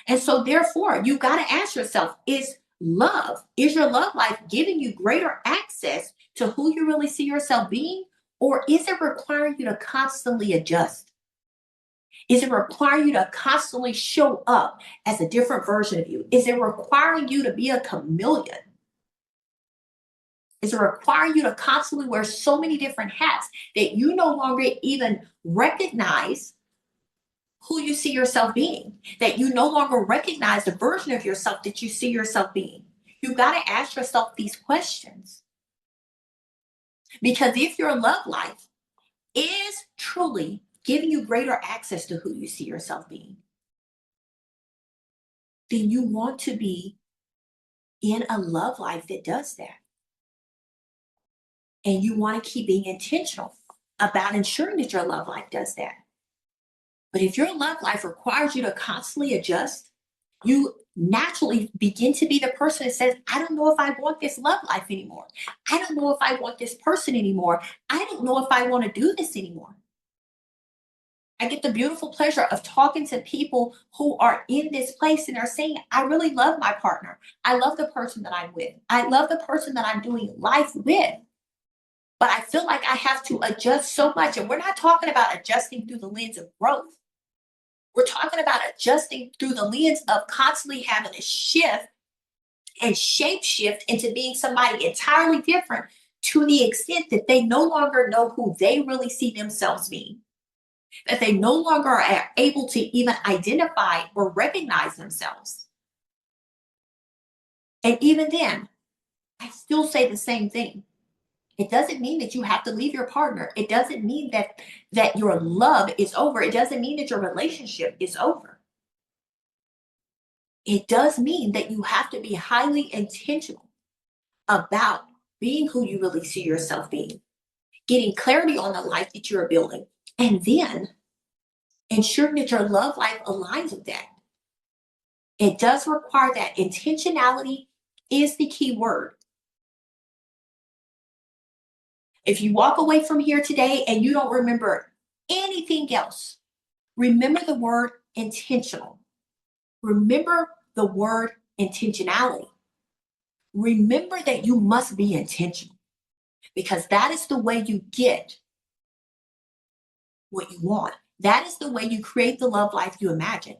And so, therefore, you got to ask yourself, is your love life giving you greater access to who you really see yourself being? Or is it requiring you to constantly adjust? Is it requiring you to constantly show up as a different version of you? Is it requiring you to be a chameleon? Is it requiring you to constantly wear so many different hats that you no longer even recognize who you see yourself being, that you no longer recognize the version of yourself that you see yourself being? You got to ask yourself these questions. Because if your love life is truly giving you greater access to who you see yourself being, then you want to be in a love life that does that. And you want to keep being intentional about ensuring that your love life does that. But if your love life requires you to constantly adjust, you naturally begin to be the person that says, I don't know if I want this love life anymore. I don't know if I want this person anymore. I don't know if I want to do this anymore. I get the beautiful pleasure of talking to people who are in this place and are saying, I really love my partner. I love the person that I'm with. I love the person that I'm doing life with. But I feel like I have to adjust so much. And we're not talking about adjusting through the lens of growth. We're talking about adjusting through the lens of constantly having to shift and shape shift into being somebody entirely different, to the extent that they no longer know who they really see themselves being, that they no longer are able to even identify or recognize themselves. And even then, I still say the same thing. It doesn't mean that you have to leave your partner. It doesn't mean that your love is over. It doesn't mean that your relationship is over. It does mean that you have to be highly intentional about being who you really see yourself being, getting clarity on the life that you're building, and then ensuring that your love life aligns with that. It does require that. Intentionality is the key word. If you walk away from here today and you don't remember anything else, remember the word intentional. Remember the word intentionality. Remember that you must be intentional, because that is the way you get what you want. That is the way you create the love life you imagine.